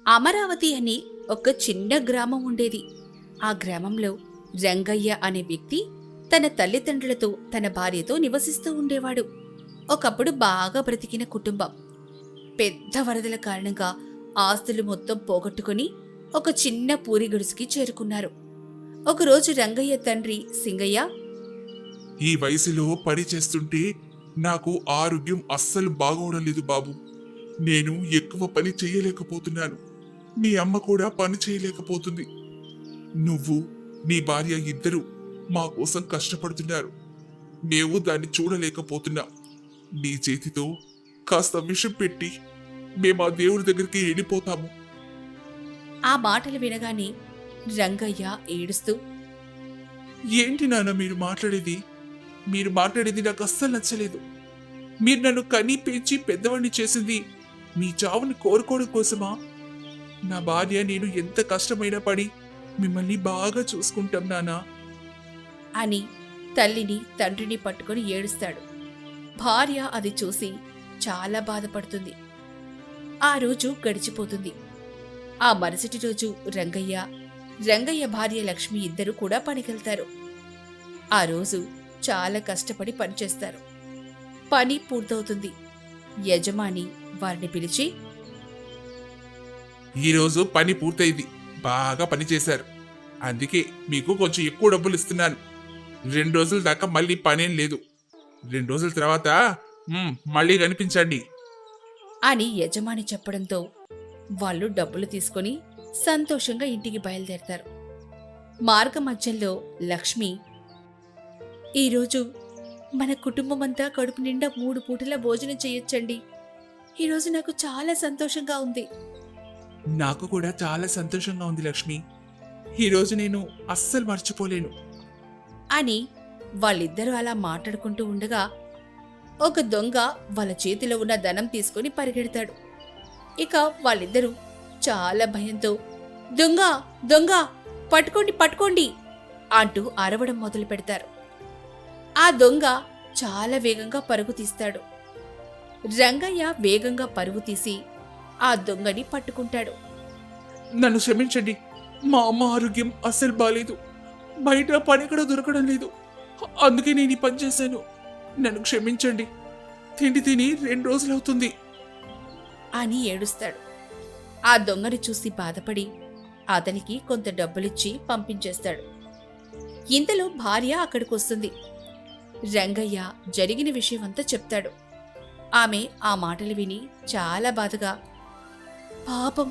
అమరావతి అని ఒక చిన్న గ్రామం ఉండేది. ఆ గ్రామంలో రంగయ్య అనే వ్యక్తి తన తల్లిదండ్రులతో తన భార్యతో నివసిస్తూ ఉండేవాడు. ఒకప్పుడు బాగా బ్రతికిన కుటుంబం. పెద్ద వరదల కారణంగా ఆస్తులు మొత్తం పోగొట్టుకుని ఒక చిన్న పూరి గుడిసెకి చేరుకున్నారు. ఒకరోజు రంగయ్య తండ్రి సింగయ్య, ఈ వయసులో పని చేస్తుంటే నాకు ఆరోగ్యం అస్సలు బాగోవడం లేదు బాబు. నేను ఎక్కువ పని చేయలేకపోతున్నాను. మీ అమ్మ కూడా పని చేయలేకపోతుంది. నువ్వు నీ భార్య ఇద్దరు మా కోసం కష్టపడుతున్నారు. మేము దాన్ని చూడలేకపోతున్నాం. నీ చేతితో కాస్త విషం పెట్టి మేము ఆ దేవుడి దగ్గరికి వెళ్ళిపోతాము. ఆ మాటలు వినగానే రంగయ్య ఏడుస్తూ, ఏంటి నాన్న మీరు మాట్లాడేది? మీరు మాట్లాడేది నాకు అస్సలు నచ్చలేదు. మీరు నన్ను కనీ పెంచి పెద్దవాడిని చేసింది మీ చావుని కోరుకోవడం కోసమా? నా భార్య నేను ఎంత కష్టమైనా పడి మిమ్మల్ని బాగా చూసుకుంటాం నానా. అని తల్లిని తండ్రిని పట్టుకొని ఏడుస్తాడు. భార్య అది చూసి చాలా బాధపడుతుంది. ఆ రోజు గడిచిపోతుంది. ఆ మరుసటి రోజు రంగయ్య భార్య లక్ష్మి ఇద్దరు కూడా పనికెళ్తారు. ఆ రోజు చాలా కష్టపడి పనిచేస్తారు. పని పూర్తవుతుంది. యజమాని వారిని పిలిచి, ఈరోజు పని పూర్తయింది. బాగా పని చేశారు. అందుకే మీకు కొంచెం ఎక్కువ డబ్బులు ఇస్తున్నాను. 2 రోజుల దాకా మళ్ళీ పనేం లేదు. 2 రోజుల తర్వాత మళ్ళీ కనిపించండి. అని యజమాని చెప్పడంతో వాళ్ళు డబ్బులు తీసుకొని సంతోషంగా ఇంటికి బయలుదేరతారు. మార్గ మధ్యంలో లక్ష్మి, ఈరోజు మన కుటుంబమంతా కడుపు నిండా 3 పూటల భోజనం చేయొచ్చండి. ఈరోజు నాకు చాలా సంతోషంగా ఉంది. నాకు కూడా చాలా సంతోషంగా ఉంది లక్ష్మి. ఈరోజు నేను అస్సలు మర్చిపోలేను. అని వాళ్ళిద్దరూ అలా మాట్లాడుకుంటూ ఉండగా ఒక దొంగ వాళ్ళ చేతిలో ఉన్న ధనం తీసుకుని పరిగెడతాడు. ఇక వాళ్ళిద్దరూ చాలా భయంతో, దొంగ దొంగ, పట్టుకోండి పట్టుకోండి అంటూ అరవడం మొదలు పెడతారు. ఆ దొంగ చాలా వేగంగా పరుగు తీస్తాడు. రంగయ్య వేగంగా పరుగు తీసి ఆ దొంగని పట్టుకుంటాడు. నన్ను క్షమించండి. మా అమ్మ ఆరోగ్యం అస్సలు బాలేదు. బయట పని కూడా దొరకడం లేదు. అందుకే నేను ఈ పని చేశాను. నన్ను క్షమించండి. తిండి తిని 2 రోజులవుతుంది అని ఏడుస్తాడు. ఆ దొంగని చూసి బాధపడి అతనికి కొంత డబ్బులిచ్చి పంపించేస్తాడు. ఇంతలో భార్య అక్కడికొస్తుంది. రంగయ్య జరిగిన విషయమంతా చెప్తాడు. ఆమె ఆ మాటలు విని చాలా బాధగా, పాపం,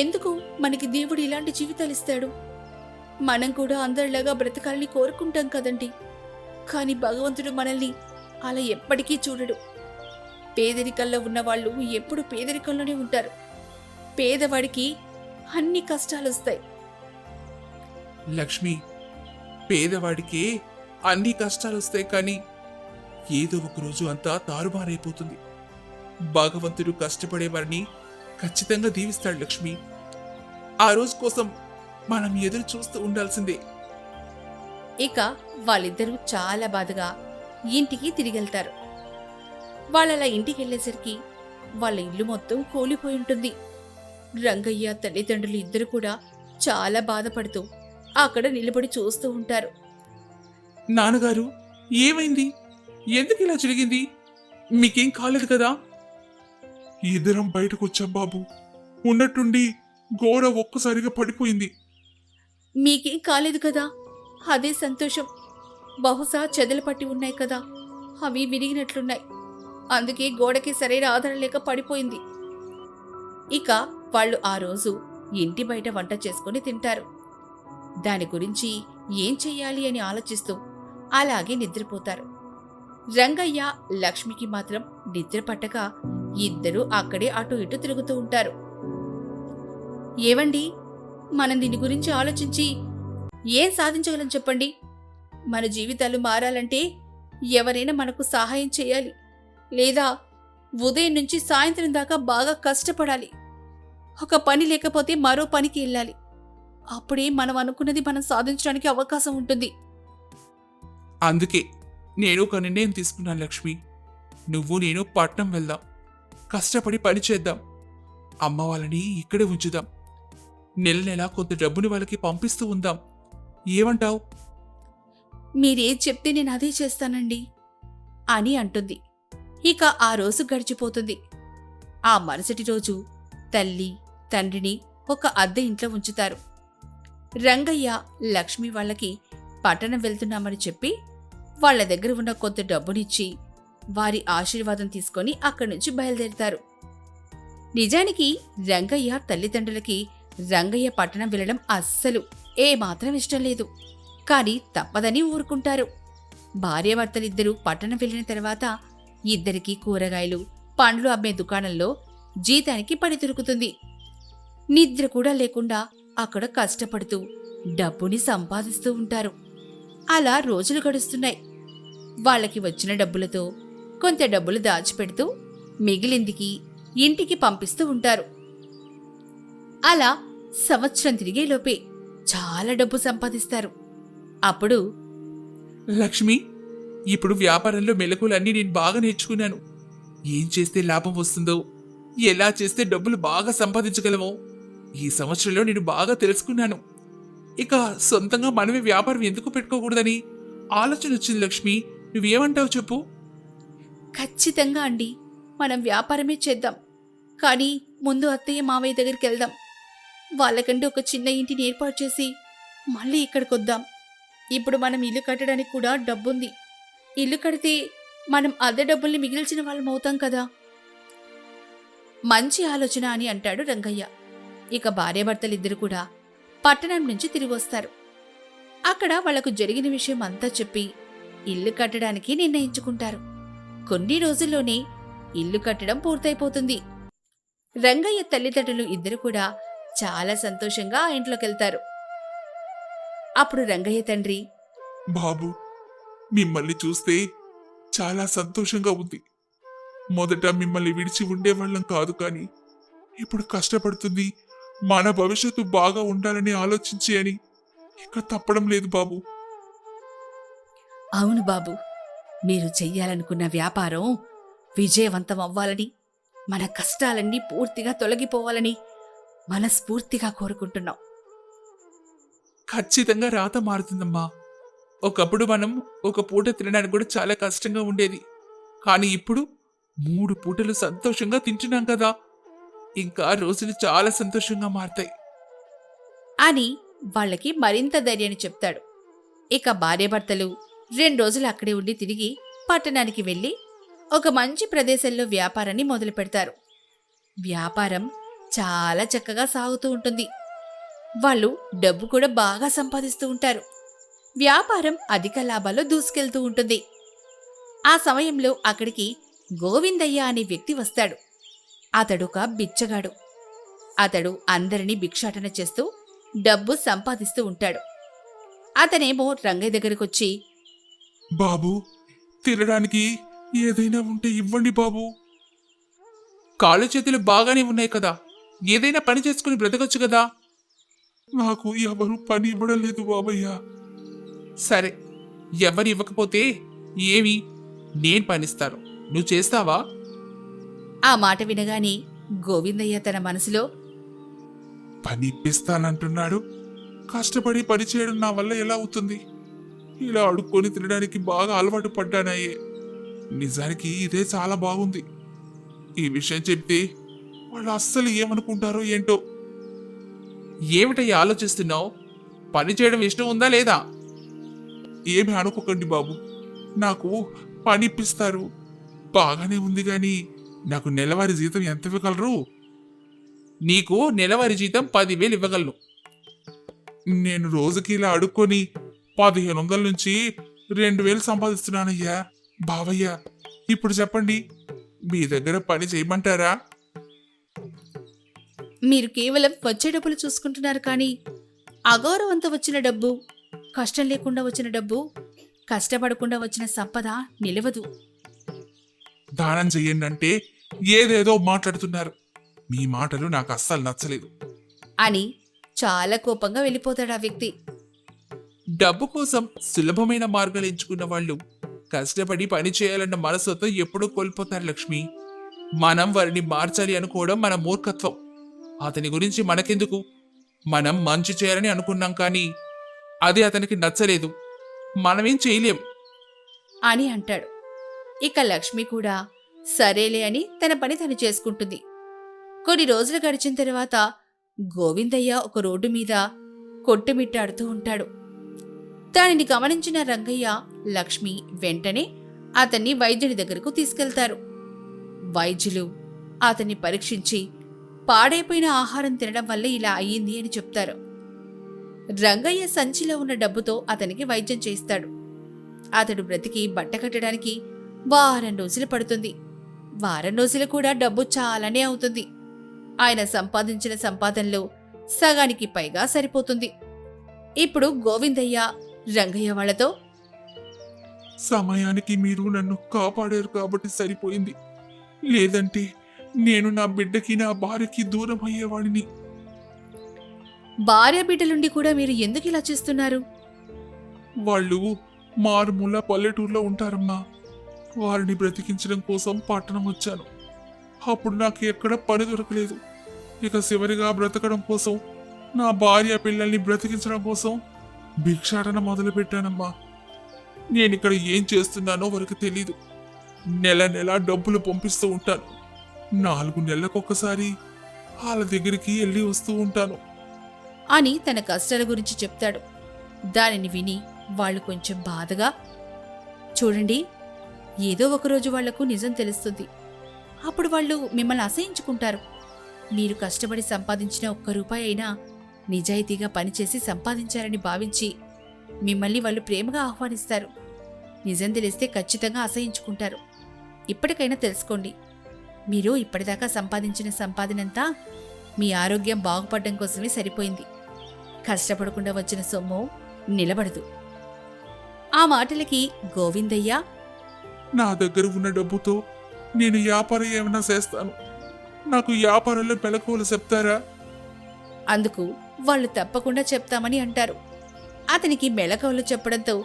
ఎందుకు మనకి దేవుడు ఇలాంటి జీవితాలిస్తాడు? మనం కూడా అందరిలాగా బ్రతకాలని కోరుకుంటాం కదండి. కాని భగవంతుడు మనల్ని అలా ఎప్పటికీ చూడడు. పేదరికంలో ఉన్నవాళ్ళు ఎప్పుడు పేదరికంలోనే ఉంటారు. పేదవాడికి అన్ని కష్టాలొస్తాయి. లక్ష్మి, పేదవాడికి అన్ని కష్టాలు వస్తాయి, కానీ ఏదో ఒక రోజు అంతా తారుమారైపోతుంది. భగవంతుడు కష్టపడేవారిని ఖచ్చితంగా దీవిస్తాడు లక్ష్మి. ఆ రోజు కోసం మనం ఎదురు చూస్తూ ఉండాల్సిందే. ఇక వాళ్ళిద్దరూ చాలా బాధగా ఇంటికి తిరిగెళ్తారు. వాళ్ళలా ఇంటికెళ్లేసరికి వాళ్ళ ఇల్లు మొత్తం కూలిపోయి ఉంటుంది. రంగయ్య తల్లిదండ్రులు ఇద్దరు కూడా చాలా బాధపడుతూ అక్కడ నిలబడి చూస్తూ ఉంటారు. నాన్నగారు, ఏమైంది? ఎందుకు ఇలా జరిగింది? మీకేం కాలేదు కదా? ఇద్దరం బయటకు వచ్చాం బాబు. ఉన్నట్టుండి గోడ ఒక్కసారిగా పడిపోయింది. మీకేం కాలేదు కదా? అదే సంతోషం. బహుశా చెదలు పట్టి ఉన్నాయి కదా, అవి విరిగినట్లున్నాయి. అందుకే గోడకి సరైన ఆధారం లేక పడిపోయింది. ఇక వాళ్ళు ఆ రోజు ఇంటి బయట వంట చేసుకుని తింటారు. దాని గురించి ఏం చెయ్యాలి అని ఆలోచిస్తూ అలాగే నిద్రపోతారు. రంగయ్య లక్ష్మికి మాత్రం నిద్ర పట్టక ఇద్దరూ అక్కడే అటు ఇటు తిరుగుతూ ఉంటారు. ఏవండి, మనం దీని గురించి ఆలోచించి ఏం సాధించగలం చెప్పండి? మన జీవితాలు మారాలంటే ఎవరైనా మనకు సహాయం చేయాలి, లేదా ఉదయం నుంచి సాయంత్రం దాకా బాగా కష్టపడాలి. ఒక పని లేకపోతే మరో పనికి వెళ్ళాలి. అప్పుడే మనం అనుకున్నది మనం సాధించడానికి అవకాశం ఉంటుంది. అందుకే నేను ఒక నిర్ణయం తీసుకున్నాను లక్ష్మి. నువ్వు నేను పట్నం వెళ్దాం. కష్టపడి పని చేద్దాం. అమ్మ వాళ్ళని ఇక్కడే ఉంచుదాం. నెల నెలా కొంత డబ్బుని వాళ్ళకి పంపిస్తూ ఉందాం. ఏమంటావ్? మీరేం చెప్తే నేను అదే చేస్తానండి అని అంటుంది. ఇక ఆ రోజు గడిచిపోతుంది. ఆ మరుసటి రోజు తల్లి తండ్రిని ఒక అద్దె ఇంట్లో ఉంచుతారు. రంగయ్య లక్ష్మి వాళ్ళకి పట్టణం వెళ్తున్నామని చెప్పి వాళ్ళ దగ్గర ఉన్న కొంత డబ్బునిచ్చి వారి ఆశీర్వాదం తీసుకొని అక్కడి నుంచి బయలుదేరుతారు. నిజానికి రంగయ్య తల్లిదండ్రులకి రంగయ్య పట్టణం వెళ్ళడం అస్సలు ఏమాత్రం ఇష్టం లేదు. కాని తప్పదని ఊరుకుంటారు. భార్యాభర్తలిద్దరూ పట్టణం వెళ్ళిన తర్వాత ఇద్దరికీ కూరగాయలు పండ్లు అమ్మే దుకాణంలో జీతానికి పని దొరుకుతుంది. నిద్ర కూడా లేకుండా అక్కడ కష్టపడుతూ డబ్బుని సంపాదిస్తూ ఉంటారు. అలా రోజులు గడుస్తున్నాయి. వాళ్ళకి వచ్చిన డబ్బులతో కొంత డబ్బులు దాచిపెడుతూ మిగిలిందికి ఇంటికి పంపిస్తూ ఉంటారు. అలా సంవత్సరం తిరిగేలోపే చాలా డబ్బు సంపాదిస్తారు. అప్పుడు లక్ష్మి, ఇప్పుడు వ్యాపారంలో మెలకులన్నీ నేను బాగా నేర్చుకున్నాను. ఏం చేస్తే లాభం వస్తుందో, ఎలా చేస్తే డబ్బులు బాగా సంపాదించగలమో ఈ సంవత్సరంలో నేను బాగా తెలుసుకున్నాను. ఇక సొంతంగా మనమే వ్యాపారం ఎందుకు పెట్టుకోకూడదని ఆలోచన వచ్చింది. లక్ష్మి, నువ్వేమంటావు చెప్పు? ఖచ్చితంగా అండి, మనం వ్యాపారమే చేద్దాం. కానీ ముందు అత్తయ్య మావయ్య దగ్గరికి వెళ్దాం. వాళ్ళకంటే ఒక చిన్న ఇంటిని ఏర్పాటు చేసి మళ్ళీ ఇక్కడికొద్దాం. ఇప్పుడు మనం ఇల్లు కట్టడానికి కూడా డబ్బుంది. ఇల్లు కడితే మనం అద్దె డబ్బుల్ని మిగిల్చిన వాళ్ళం అవుతాం కదా. మంచి ఆలోచన అని అంటాడు రంగయ్య. ఇక భార్యాభర్తలిద్దరూ కూడా పట్టణం నుంచి తిరిగొస్తారు. అక్కడ వాళ్లకు జరిగిన విషయం అంతా చెప్పి ఇల్లు కట్టడానికి నిర్ణయించుకుంటారు. కొన్ని రోజుల్లోనే ఇల్లు కట్టడం పూర్తయిపోతుంది. రంగయ్య తల్లిదండ్రులు ఇద్దరు కూడా చాలా సంతోషంగా ఆ ఇంట్లోకెళ్తారు. అప్పుడు రంగయ్య తండ్రి, బాబు, మిమ్మల్ని చూస్తే చాలా సంతోషంగా ఉంది. మొదట మిమ్మల్ని విడిచి ఉండేవాళ్ళం కాదు, కానీ ఇప్పుడు కష్టపడుతుంది మన భవిష్యత్తు బాగా ఉండాలని ఆలోచించి అని ఇక తప్పడం లేదు బాబు. అవును బాబు, మీరు చెయ్యాలనుకున్న వ్యాపారం విజయవంతం అవ్వాలని, మన కష్టాలన్నీ పూర్తిగా తొలగిపోవాలని మనస్ఫూర్తిగా కోరుకుంటున్నాం. ఖచ్చితంగా రాత మారుతుందమ్మా. ఒకప్పుడు మనం ఒక పూట తినడానికి కూడా చాలా కష్టంగా ఉండేది. కానీ ఇప్పుడు 3 పూటలు సంతోషంగా తింటున్నాం కదా. ఇంకా రోజులు చాలా సంతోషంగా మారతాయి అని వాళ్ళకి మరింత ధైర్యాన్ని చెప్తాడు. ఇక భార్యాభర్తలు 2 రోజులు అక్కడే ఉండి తిరిగి పట్టణానికి వెళ్లి ఒక మంచి ప్రదేశంలో వ్యాపారాన్ని మొదలు పెడతారు. వ్యాపారం చాలా చక్కగా సాగుతూ ఉంటుంది. వాళ్ళు డబ్బు కూడా బాగా సంపాదిస్తూ ఉంటారు. వ్యాపారం అధిక లాభాల్లో దూసుకెళ్తూ ఉంటుంది. ఆ సమయంలో అక్కడికి గోవిందయ్య అనే వ్యక్తి వస్తాడు. అతడొక బిచ్చగాడు. అతడు అందరినీ భిక్షాటన చేస్తూ డబ్బు సంపాదిస్తూ ఉంటాడు. అతనేమో రంగయ్య దగ్గరకొచ్చి, బాబు, తినడానికి ఏదైనా ఉంటే ఇవ్వండి బాబు. కాళ్ళు చేతులు బాగానే ఉన్నాయి కదా, ఏదైనా పని చేసుకుని బ్రతకొచ్చు కదా. నాకు ఎవరు పని ఇవ్వడం లేదు బాబయ్య. సరే, ఎవరు ఇవ్వకపోతే ఏమి, నేను పనిస్తాను, నువ్వు చేస్తావా? ఆ మాట వినగానే గోవిందయ్య తన మనసులో, పని ఇప్పిస్తానంటున్నాడు, కష్టపడి పని చేయడం నా వల్ల ఎలా అవుతుంది? ఇలా అడుక్కొని తినడానికి బాగా అలవాటు పడ్డానయ్యే. నిజానికి ఇదే చాలా బాగుంది. ఈ విషయం చెప్తే వాళ్ళు అస్సలు ఏమనుకుంటారో ఏంటో. ఏమిటయ్యా ఆలోచిస్తున్నావు? పని చేయడం ఇష్టం ఉందా లేదా? ఏమి అనుకోకండి బాబు, నాకు పని ఇప్పిస్తారు బాగానే ఉంది, కానీ నాకు నెలవారీ జీతం ఎంత ఇవ్వగలరు? నీకు నెలవారీ జీతం 10,000 ఇవ్వగలను. నేను రోజుకి ఇలా అడుక్కొని 1,500 నుంచి 2,000 సంపాదిస్తున్నానయ్యా. బావయ్య, ఇప్పుడు చెప్పండి, మీ దగ్గర పని చేయమంటారా? మీరు కేవలం వచ్చే డబ్బులు చూసుకుంటున్నారు, కానీ అగౌరవంతో వచ్చిన డబ్బు, కష్టం లేకుండా వచ్చిన డబ్బు, కష్టపడకుండా వచ్చిన సంపద నిలవదు. దానం చెయ్యండి అంటే ఏదేదో మాట్లాడుతున్నారు. మీ మాటలు నాకు అస్సలు నచ్చలేదు అని చాలా కోపంగా వెళ్ళిపోతాడు ఆ వ్యక్తి. డబ్బు కోసం సులభమైన మార్గాలు ఎంచుకున్న వాళ్ళు కష్టపడి పని చేయాలన్న మనసుతో ఎప్పుడూ కోల్పోతారు లక్ష్మి. మనం వారిని మార్చాలి అనుకోవడం మన మూర్ఖత్వం. అతని గురించి మనకెందుకు? మనం మంచి చేయాలని అనుకున్నాం కానీ అది అతనికి నచ్చలేదు. మనమేం చేయలేం. అని అంటాడు. ఇక లక్ష్మి కూడా సరేలే అని తన పని తను చేసుకుంటుంది. కొన్ని రోజులు గడిచిన తర్వాత గోవిందయ్య ఒక రోడ్డు మీద కొట్టుమిట్టాడుతూ ఉంటాడు. దానిని గమనించిన రంగయ్య, లక్ష్మి వెంటనే అతన్ని వైద్యుడి దగ్గరకు తీసుకెళ్తారు. వైద్యులు అతన్ని పరీక్షించి పాడైపోయిన ఆహారం తినడం వల్ల ఇలా అయ్యింది అని చెప్తారు. రంగయ్య సంచిలో ఉన్న డబ్బుతో అతనికి వైద్యం చేయిస్తాడు. అతడు బ్రతికి బట్ట కట్టడానికి వారం రోజులు పడుతుంది. వారం రోజులు కూడా డబ్బు చాలానే అవుతుంది. ఆయన సంపాదించిన సంపాదనలో సగానికి పైగా సరిపోతుంది. ఇప్పుడు గోవిందయ్య రంగయ్య వాళ్లతో, సమయానికి మీరు నన్ను కాపాడారు కాబట్టి సరిపోయింది. లేదంటే నేను నా బిడ్డకి నా భార్యకి దూరం అయ్యేవాడిని. భార్య బిడ్డలుండి కూడా మీరు ఎందుకు ఇలా చేస్తున్నారు? వాళ్ళు మారుమూల పల్లెటూరులో ఉంటారమ్మా. వారిని బ్రతికించడం కోసం పట్టణం వచ్చాను. అప్పుడు నాకు ఎక్కడ పని దొరకలేదు. ఇక చివరిగా బ్రతకడం కోసం, నా భార్య పిల్లల్ని బ్రతికించడం కోసం భిక్షాటన మొదలుపెట్టానమ్మా. నేనిక్కడ ఏం చేస్తున్నానో వారికి తెలీదు. నెల నెల డబ్బులు పంపిస్తూ ఉంటాను. 4 నెలలకొకసారి వాళ్ళ దగ్గరికి వెళ్ళి వస్తూ ఉంటాను అని తన కష్టాల గురించి చెప్తాడు. దానిని విని వాళ్ళు కొంచెం బాధగా, చూడండి, ఏదో ఒకరోజు వాళ్లకు నిజం తెలుస్తుంది. అప్పుడు వాళ్ళు మిమ్మల్ని అసహించుకుంటారు. మీరు కష్టపడి సంపాదించిన 1 రూపాయి అయినా నిజాయితీగా పనిచేసి సంపాదించారని భావించి మిమ్మల్ని వాళ్ళు ప్రేమగా ఆహ్వానిస్తారు. నిజం తెలిస్తే ఖచ్చితంగా అసహించుకుంటారు. ఇప్పటికైనా తెలుసుకోండి, మీరు ఇప్పటిదాకా సంపాదించిన సంపాదనంతా మీ ఆరోగ్యం బాగుపడడం కోసమే సరిపోయింది. కష్టపడకుండా వచ్చిన సొమ్ము నిలబడదు. ఆ మాటలకి గోవిందయ్య, నా దగ్గర ఉన్న డబ్బుతో నేను వ్యాపారం ఏమైనా చేస్తాను. నాకు వ్యాపారంలో మెలకువలు చెప్తారా? అందుకు వాళ్ళు తప్పకుండా చెప్తామని అంటారు. అతనికి మెళకువలు చెప్పడంతో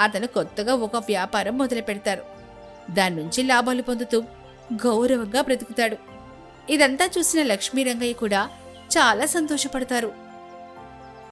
అతను కొత్తగా ఒక వ్యాపారం మొదలు పెడతారు. దాన్నుంచి లాభాలు పొందుతూ గౌరవంగా బ్రతుకుతాడు. ఇదంతా చూసిన లక్ష్మీ రంగయ్య కూడా చాలా సంతోషపడతారు.